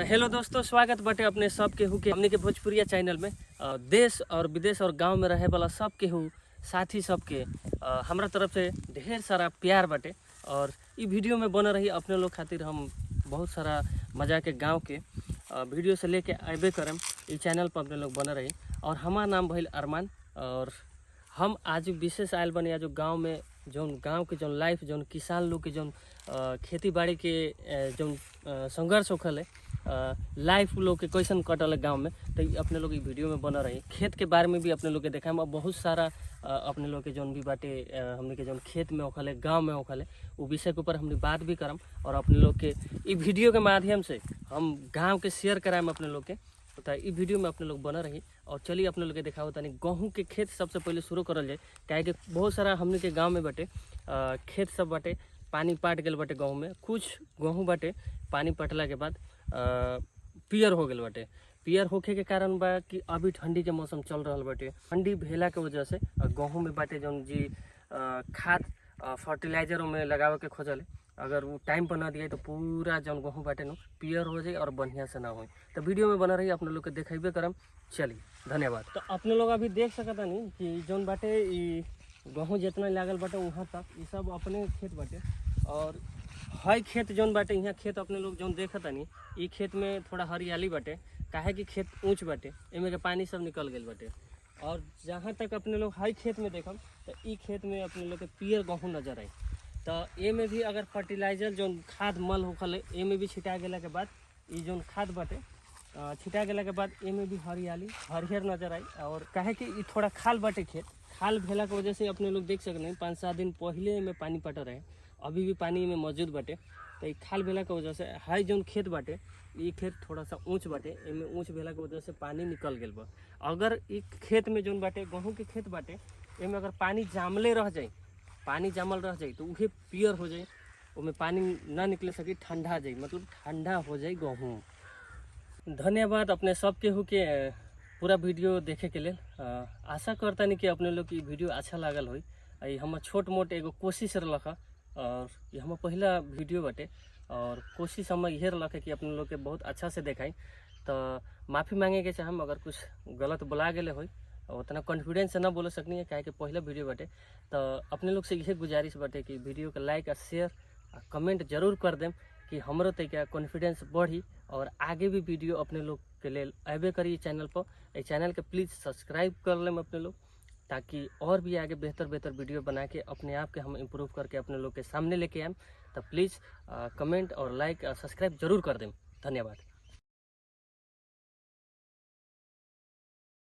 Hello दोस्तों, स्वागत बाटे अपने सब केहू के हमने के भोजपुरिया चैनल में। देश और विदेश और गांव में रहे वाला सब केहू साथी सबके हमरा तरफ से ढेर सारा प्यार बाटे। और ई वीडियो में बन रही अपने लोग खातिर हम बहुत सारा मजा के गांव के वीडियो से लेके अबे करम ई चैनल पर अपने लोग बन रही। और हमार नाम भइल अरमान। और हम आज विशेष आयल बने आज गांव में जौन गांव के जौन लाइफ जौन किसान लोग के जौन खेती बाड़ी के जौन संघर्ष होखल है, लाइफ लोग के कैसन कटल है गांव में, तो अपने लोग वीडियो में बना रही। खेत के बारे में भी अपने लोग के देखा में बहुत सारा अपने लोग के जौन भी बाटे हमने के जौन खेत में होखल है, गाँव में होखल है, वो विषय के ऊपर हमने बात भी करम। और अपने लोग के ई वीडियो के माध्यम से हम गाँव के शेयर कराएम अपने लोग के। तो ई वीडियो में अपने लोग बना रही। और चलिए अपने लोग के दिखाओ तनी गेहूँ के खेत सबसे पहले शुरू करल जाए। काहे कि बहुत सारा हमने के गांव में बाटे खेत सब बाटे, पानी पाट गल बाटे गाँव में। कुछ गेहूँ बाटे पानी पटला के बाद पियर हो गल बाटे। पियर होखे के कारण बा कि अभी ठंडी के मौसम चल रहा बाटे। ठंडी भेला के वजह से गेहूँ में बाटे जौन जी खाद फर्टिलाइजर में लगावे के खोजल, अगर वो टाइम पर ना दिए तो पूरा जौन गेहूँ बाटे न पियर हो जाए और बढ़िया से ना हो। तो वीडियो में बना रही अपने लोग के देखेबे करम। चलिए, धन्यवाद। तो अपने लोग अभी देख सकता नहीं कि जौन बाटे ई गेहूँ जितना लागल बाटे वहाँ तक ये सब अपने खेत बाटे। और हई खेत जौन बाटे यहाँ खेत अपने लोग जौन देखता नहीं, ई खेत में थोड़ा हरियाली बाटे। काहे कि खेत ऊँच बाटे, इमें के पानी सब निकल गए बाटे। और जहाँ तक अपने लोग हई खेत में देखम तो ई खेत में अपने लोग के पियर गेहूँ नजर आई। तो ए में भी अगर फर्टिलाइजर जौन खाद मल होखल है ए में भी छिटा गेला के बाद ये जौन खाद बाटे छिटा गेला के बाद ए में भी हरियाली हरियर नजर आई। और काहे कि ये थोड़ा खाल बाटे खेत, खाल भेला के वजह से अपने लोग देख सकते हैं 5-7 दिन पहले में पानी पट रहे, अभी भी पानी में मौजूद बाटे। तो ये खाल भेला के वजह से हाई जौन खेत बाटे ये खेत थोड़ा सा ऊँच बाटे, इनमें ऊँच भेला के वजह से पानी निकल गल बा। अगर ई खेत में जौन बाटे गेहूँ के खेत बाटे इनमें अगर पानी जामले रह जाए, पानी जामल रह जाए तो उहे पियर हो जाए, उसमें पानी ना निकले सके, ठंडा जाए, मतलब ठंडा हो जाए गेहूँ। धन्यवाद अपने सब केहू के पूरा वीडियो देखे के लिए। आशा करता नहीं कि अपने लोग की वीडियो अच्छा लागल हो। ये हम छोट मोट एगो कोशिश रख, और ये हम पहला वीडियो बाटे और कोशिश हम यह रख कि अपने लोग के बहुत अच्छा से देखाई। तो माफ़ी मांगे के चाहम अगर कुछ गलत बुला गए हो, उतना कॉन्फिडेंस से ना बोल सकनी है काहे कि पहला वीडियो बाटे। तो अपने लोग से यह गुजारिश बाटे कि वीडियो का लाइक और शेयर और कमेंट जरूर कर दें कि हमरो तरीका कॉन्फिडेंस बढ़ी और आगे भी वीडियो अपने लोग के लिए अबे करी चैनल पर। इस चैनल के प्लीज़ सब्सक्राइब कर लें अपने लोग, ताकि और भी आगे बेहतर वीडियो बना के अपने आप के हम इम्प्रूव करके अपने लोग के सामने लेके आएँ। तो प्लीज़ कमेंट और लाइक और सब्सक्राइब जरूर कर दें। धन्यवाद।